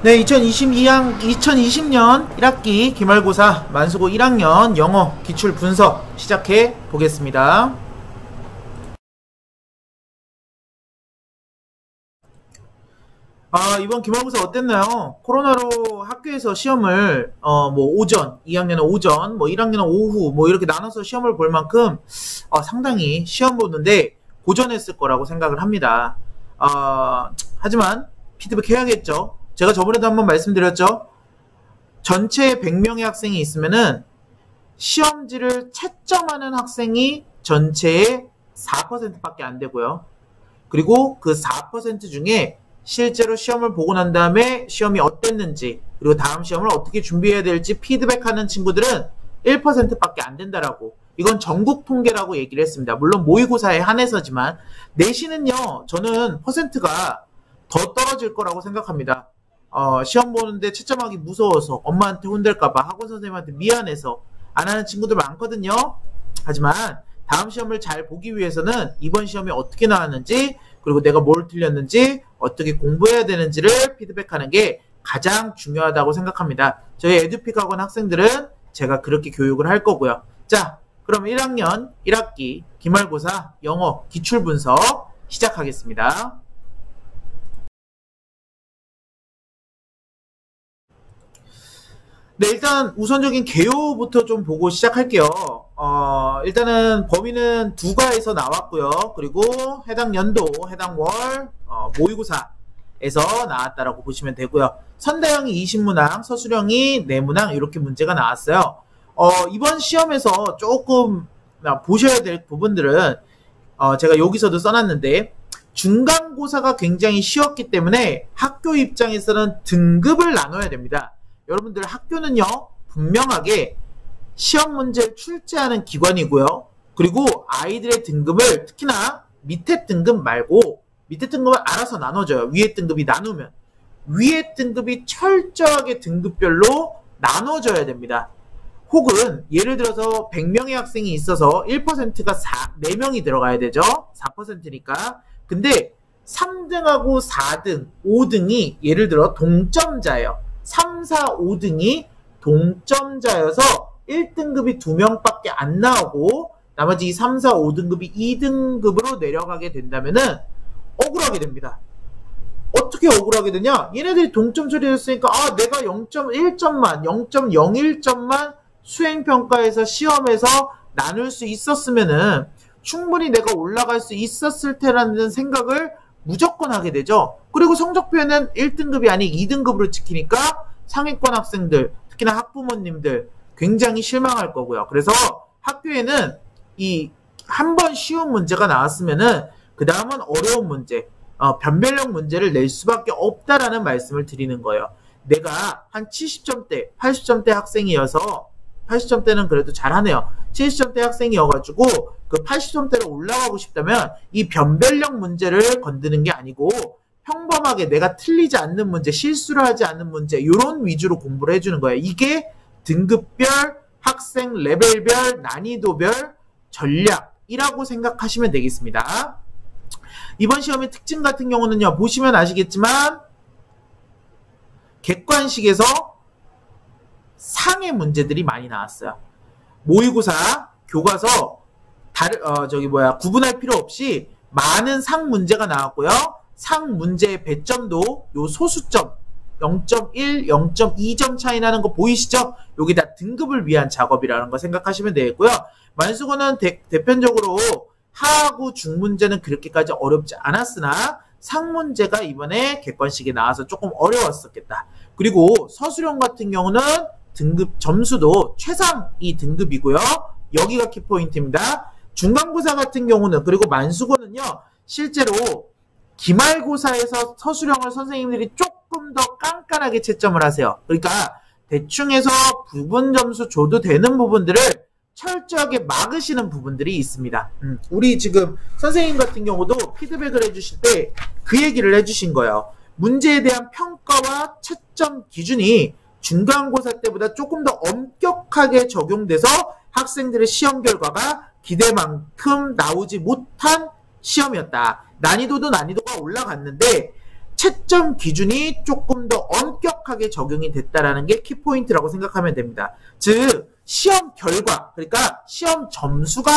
네, 2020년 1학기 기말고사 만수고 1학년 영어 기출 분석 시작해 보겠습니다. 이번 기말고사 어땠나요? 코로나로 학교에서 시험을 오전, 2학년은 오전, 1학년은 오후 이렇게 나눠서 시험을 볼 만큼 상당히 시험 보는데 고전했을 거라고 생각을 합니다. 하지만 피드백 해야겠죠. 제가 저번에도 한번 말씀드렸죠. 전체 100명의 학생이 있으면은 시험지를 채점하는 학생이 전체의 4%밖에 안 되고요. 그리고 그 4% 중에 실제로 시험을 보고 난 다음에 시험이 어땠는지, 그리고 다음 시험을 어떻게 준비해야 될지 피드백하는 친구들은 1%밖에 안 된다라고. 이건 전국 통계라고 얘기를 했습니다. 물론 모의고사에 한해서지만 내신은요, 저는 퍼센트가 더 떨어질 거라고 생각합니다. 시험 보는데 채점하기 무서워서, 엄마한테 혼될까봐, 학원 선생님한테 미안해서 안 하는 친구들 많거든요. 하지만 다음 시험을 잘 보기 위해서는 이번 시험이 어떻게 나왔는지, 그리고 내가 뭘 틀렸는지, 어떻게 공부해야 되는지를 피드백하는 게 가장 중요하다고 생각합니다. 저희 에듀픽 학원 학생들은 제가 그렇게 교육을 할 거고요. 자, 그럼 1학년 1학기 기말고사 영어 기출 분석 시작하겠습니다. 네, 일단 우선적인 개요부터 좀 보고 시작할게요. 일단은 범위는 두 과에서 나왔고요. 그리고 해당 연도, 해당 월, 모의고사에서 나왔다라고 보시면 되고요. 선다형이 20문항, 서술형이 4문항 이렇게 문제가 나왔어요. 이번 시험에서 조금 보셔야 될 부분들은 제가 여기서도 써놨는데, 중간고사가 굉장히 쉬웠기 때문에 학교 입장에서는 등급을 나눠야 됩니다. 여러분들 학교는요, 분명하게 시험 문제를 출제하는 기관이고요. 그리고 아이들의 등급을 특히나 밑에 등급 말고, 밑에 등급을 알아서 나눠줘요. 위에 등급이 나누면. 위에 등급이 철저하게 등급별로 나눠줘야 됩니다. 혹은 예를 들어서 100명의 학생이 있어서 1%가 4명이 들어가야 되죠. 4%니까. 근데 3등하고 4등, 5등이 예를 들어 동점자예요. 3, 4, 5등이 동점자여서 1등급이 2명밖에 안 나오고 나머지 3, 4, 5등급이 2등급으로 내려가게 된다면은 억울하게 됩니다. 어떻게 억울하게 되냐? 얘네들이 동점 처리했으니까 내가 0.1점만, 0.01점만 수행평가에서 시험에서 나눌 수 있었으면은 충분히 내가 올라갈 수 있었을 테라는 생각을 무조건 하게 되죠. 그리고 성적표에는 1등급이 아닌 2등급으로 찍히니까 상위권 학생들, 특히나 학부모님들 굉장히 실망할 거고요. 그래서 학교에는 이 한 번 쉬운 문제가 나왔으면은 그 다음은 어려운 문제, 변별력 문제를 낼 수밖에 없다라는 말씀을 드리는 거예요. 내가 한 70점대, 80점대 학생이어서 80점대는 그래도 잘하네요. 70점대 학생이어가지고 그 80점대로 올라가고 싶다면 이 변별력 문제를 건드는 게 아니고 평범하게 내가 틀리지 않는 문제, 실수를 하지 않는 문제 이런 위주로 공부를 해주는 거예요. 이게 등급별, 학생 레벨별, 난이도별 전략이라고 생각하시면 되겠습니다. 이번 시험의 특징 같은 경우는요, 보시면 아시겠지만 객관식에서 상의 문제들이 많이 나왔어요. 모의고사, 교과서 구분할 필요 없이 많은 상 문제가 나왔고요. 상 문제의 배점도 요 소수점 0.1, 0.2점 차이 나는 거 보이시죠? 여기 다 등급을 위한 작업이라는 거 생각하시면 되겠고요. 만수고는 대편적으로 하하고 중문제는 그렇게까지 어렵지 않았으나 상 문제가 이번에 객관식에 나와서 조금 어려웠었겠다. 그리고 서술형 같은 경우는 등급 점수도 최상위 등급이고요. 여기가 키포인트입니다. 중간고사 같은 경우는, 그리고 만수고는요, 실제로 기말고사에서 서술형을 선생님들이 조금 더 깐깐하게 채점을 하세요. 그러니까 대충 해서 부분 점수 줘도 되는 부분들을 철저하게 막으시는 부분들이 있습니다. 우리 지금 선생님 같은 경우도 피드백을 해주실 때 그 얘기를 해주신 거예요. 문제에 대한 평가와 채점 기준이 중간고사 때보다 조금 더 엄격하게 적용돼서 학생들의 시험 결과가 기대만큼 나오지 못한 시험이었다. 난이도가 올라갔는데 채점 기준이 조금 더 엄격하게 적용이 됐다라는 게 키포인트라고 생각하면 됩니다. 즉 시험 결과, 그러니까 시험 점수가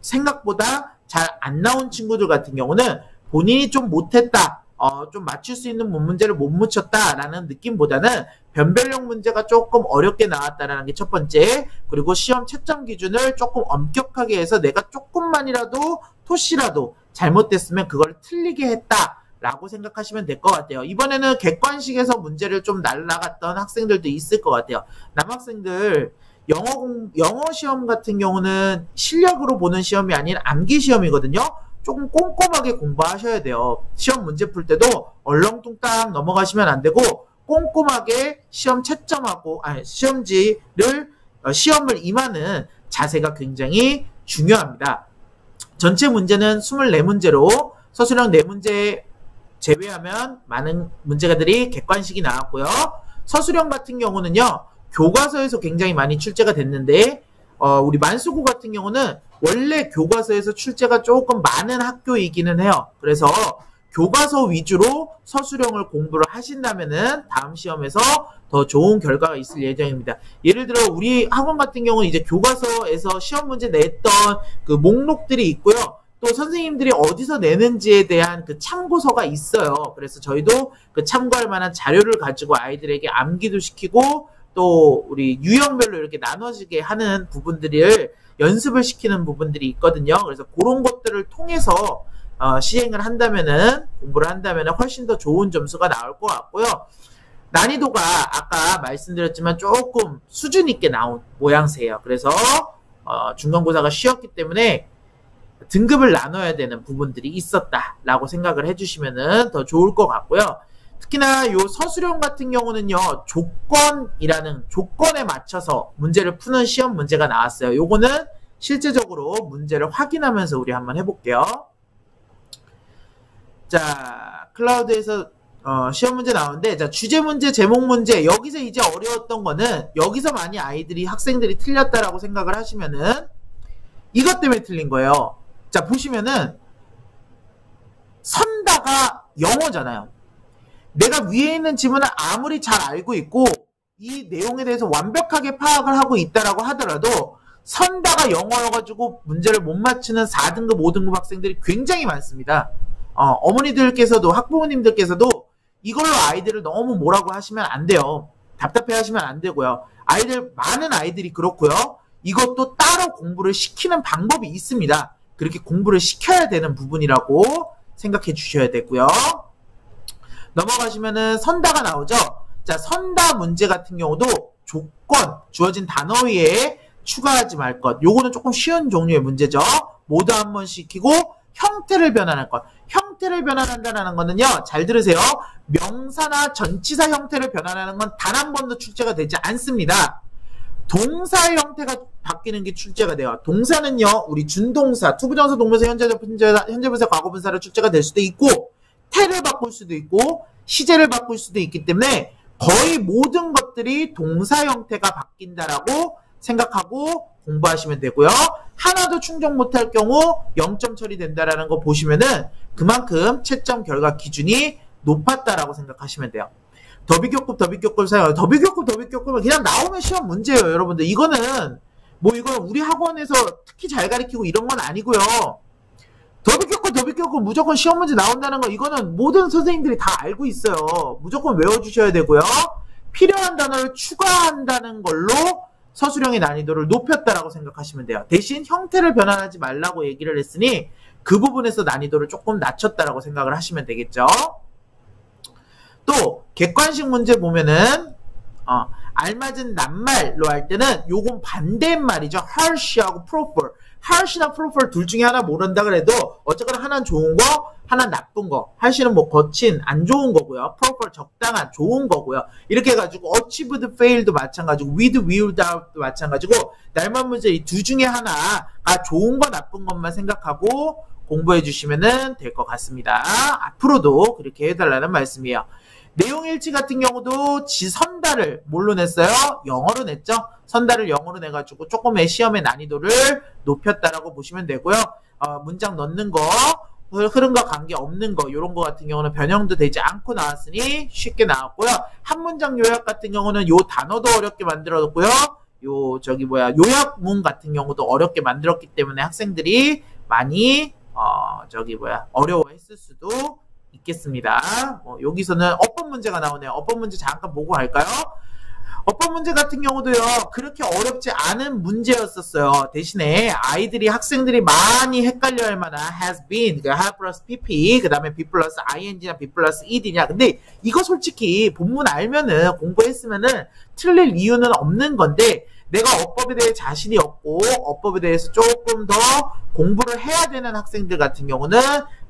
생각보다 잘 안 나온 친구들 같은 경우는 본인이 좀 못했다, 좀 맞출 수 있는 문제를 못 맞췄다라는 느낌보다는 변별력 문제가 조금 어렵게 나왔다라는 게 첫 번째, 그리고 시험 채점 기준을 조금 엄격하게 해서 내가 조금만이라도 토시라도 잘못됐으면 그걸 틀리게 했다라고 생각하시면 될 것 같아요. 이번에는 객관식에서 문제를 좀 날라갔던 학생들도 있을 것 같아요. 남학생들 영어 시험 같은 경우는 실력으로 보는 시험이 아닌 암기 시험이거든요. 조금 꼼꼼하게 공부하셔야 돼요. 시험 문제 풀 때도 얼렁뚱땅 넘어가시면 안 되고 꼼꼼하게 시험 채점하고 시험을 임하는 자세가 굉장히 중요합니다. 전체 문제는 24문제로 서술형 4문제 제외하면 많은 문제가들이 객관식이 나왔고요. 서술형 같은 경우는요, 교과서에서 굉장히 많이 출제가 됐는데 우리 만수고 같은 경우는 원래 교과서에서 출제가 조금 많은 학교이기는 해요. 그래서 교과서 위주로 서술형을 공부를 하신다면은 다음 시험에서 더 좋은 결과가 있을 예정입니다. 예를 들어 우리 학원 같은 경우는 이제 교과서에서 시험 문제 냈던 그 목록들이 있고요. 또 선생님들이 어디서 내는지에 대한 그 참고서가 있어요. 그래서 저희도 그 참고할 만한 자료를 가지고 아이들에게 암기도 시키고 또 우리 유형별로 이렇게 나눠지게 하는 부분들을 연습을 시키는 부분들이 있거든요. 그래서 그런 것들을 통해서 시행을 한다면은, 공부를 한다면은 훨씬 더 좋은 점수가 나올 것 같고요. 난이도가 아까 말씀드렸지만 조금 수준 있게 나온 모양새예요. 그래서 중간고사가 쉬웠기 때문에 등급을 나눠야 되는 부분들이 있었다라고 생각을 해주시면은 더 좋을 것 같고요. 특히나 요 서술형 같은 경우는요, 조건이라는 조건에 맞춰서 문제를 푸는 시험 문제가 나왔어요. 요거는 실제적으로 문제를 확인하면서 우리 한번 해볼게요. 자, 클라우드에서 시험 문제 나오는데, 자, 주제 문제, 제목 문제, 여기서 이제 어려웠던 거는 여기서 많이 학생들이 틀렸다라고 생각을 하시면은 이것 때문에 틀린 거예요. 자, 보시면은 선다가 영어잖아요. 내가 위에 있는 지문을 아무리 잘 알고 있고 이 내용에 대해서 완벽하게 파악을 하고 있다라고 하더라도 선다가 영어여가지고 문제를 못 맞추는 4등급, 5등급 학생들이 굉장히 많습니다. 어머니들께서도, 학부모님들께서도 이걸로 아이들을 너무 뭐라고 하시면 안 돼요. 답답해 하시면 안 되고요. 많은 아이들이 그렇고요. 이것도 따로 공부를 시키는 방법이 있습니다. 그렇게 공부를 시켜야 되는 부분이라고 생각해 주셔야 되고요. 넘어가시면은 선다가 나오죠. 자, 선다 문제 같은 경우도 조건, 주어진 단어 위에 추가하지 말 것. 요거는 조금 쉬운 종류의 문제죠. 모두 한번 시키고 형태를 변환할 것. 형태를 변환한다는 거는요, 잘 들으세요. 명사나 전치사 형태를 변환하는 건 단 한 번도 출제가 되지 않습니다. 동사의 형태가 바뀌는 게 출제가 돼요. 동사는요, 우리 준동사, 투부정사, 동명사, 현재분사, 과거분사로 출제가 될 수도 있고, 태를 바꿀 수도 있고, 시제를 바꿀 수도 있기 때문에 거의 모든 것들이 동사 형태가 바뀐다라고 생각하고 공부하시면 되고요. 하나도 충족 못할 경우 0점 처리된다라는 거 보시면은 그만큼 채점 결과 기준이 높았다라고 생각하시면 돼요. 더비교급 사용. 더비교급은 그냥 나오면 시험 문제예요, 여러분들. 이거는 우리 학원에서 특히 잘 가르치고 이런 건 아니고요. 더비교급 무조건 시험 문제 나온다는 거, 이거는 모든 선생님들이 다 알고 있어요. 무조건 외워주셔야 되고요. 필요한 단어를 추가한다는 걸로 서술형의 난이도를 높였다라고 생각하시면 돼요. 대신 형태를 변환하지 말라고 얘기를 했으니 그 부분에서 난이도를 조금 낮췄다라고 생각을 하시면 되겠죠. 또 객관식 문제 보면은 알맞은 낱말로 할 때는 요건 반대말이죠. harsh하고 proper. harsh나 proper 둘 중에 하나 모른다 그래도 어쨌거나 하나는 좋은 거, 하나는 나쁜 거. harsh는 뭐 거친, 안 좋은 거고요. proper 적당한, 좋은 거고요. 이렇게 해가지고 achieved, failed도 마찬가지고 with, without도 마찬가지고 낱말 문제 이 두 중에 하나가 좋은 거, 나쁜 것만 생각하고 공부해 주시면 될 것 같습니다. 앞으로도 그렇게 해달라는 말씀이에요. 내용일치 같은 경우도 선다를 뭘로 냈어요? 영어로 냈죠? 선다를 영어로 내가지고 조금의 시험의 난이도를 높였다라고 보시면 되고요. 문장 넣는 거 흐름과 관계 없는 거, 요런 거 같은 경우는 변형도 되지 않고 나왔으니 쉽게 나왔고요. 한 문장 요약 같은 경우는 요 단어도 어렵게 만들어뒀고요. 요약문 같은 경우도 어렵게 만들었기 때문에 학생들이 많이, 어려워했을 수도 있겠습니다. 여기서는 어법 문제가 나오네요. 어법 문제 잠깐 보고 갈까요? 어법 문제 같은 경우도요, 그렇게 어렵지 않은 문제였었어요. 대신에 학생들이 많이 헷갈려 할 만한 has been, have 플러스 pp, 그 다음에 be 플러스 ing나 be 플러스 ed냐. 근데 이거 솔직히 본문 알면은, 공부했으면은 틀릴 이유는 없는 건데, 내가 어법에 대해 자신이 없고, 어법에 대해서 조금 더 공부를 해야 되는 학생들 같은 경우는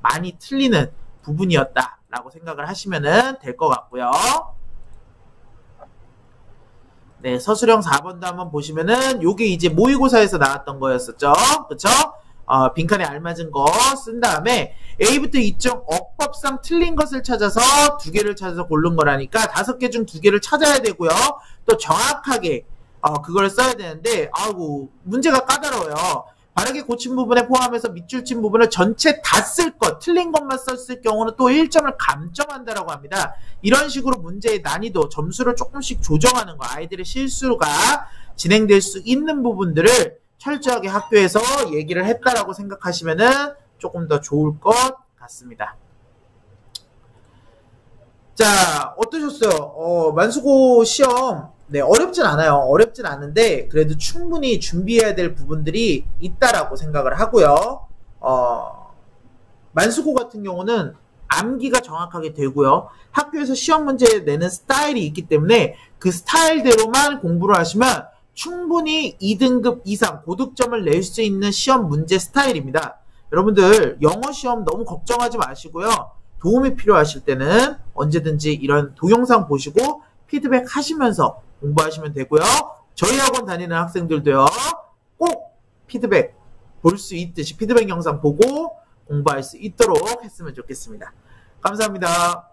많이 틀리는 부분이었다라고 생각을 하시면 될 것 같고요. 네, 서술형 4번도 한번 보시면은 요게 이제 모의고사에서 나왔던 거였었죠. 그쵸? 빈칸에 알맞은 거 쓴 다음에 A부터 E쪽 어법상 틀린 것을 찾아서 2개를 찾아서 고른 거라니까 5개 중 2개를 찾아야 되고요. 또 정확하게 그걸 써야 되는데 문제가 까다로워요. 바르게 고친 부분에 포함해서 밑줄 친 부분을 전체 다 쓸 것, 틀린 것만 썼을 경우는 또 1점을 감점한다라고 합니다. 이런 식으로 문제의 난이도, 점수를 조금씩 조정하는 거, 아이들의 실수가 진행될 수 있는 부분들을 철저하게 학교에서 얘기를 했다라고 생각하시면은 조금 더 좋을 것 같습니다. 자, 어떠셨어요? 만수고 시험, 네, 어렵진 않아요. 어렵진 않은데, 그래도 충분히 준비해야 될 부분들이 있다라고 생각을 하고요. 만수고 같은 경우는 암기가 정확하게 되고요. 학교에서 시험 문제 내는 스타일이 있기 때문에 그 스타일대로만 공부를 하시면 충분히 2등급 이상 고득점을 낼 수 있는 시험 문제 스타일입니다. 여러분들, 영어 시험 너무 걱정하지 마시고요. 도움이 필요하실 때는 언제든지 이런 동영상 보시고 피드백 하시면서 공부하시면 되고요. 저희 학원 다니는 학생들도요, 꼭 피드백 볼 수 있듯이 피드백 영상 보고 공부할 수 있도록 했으면 좋겠습니다. 감사합니다.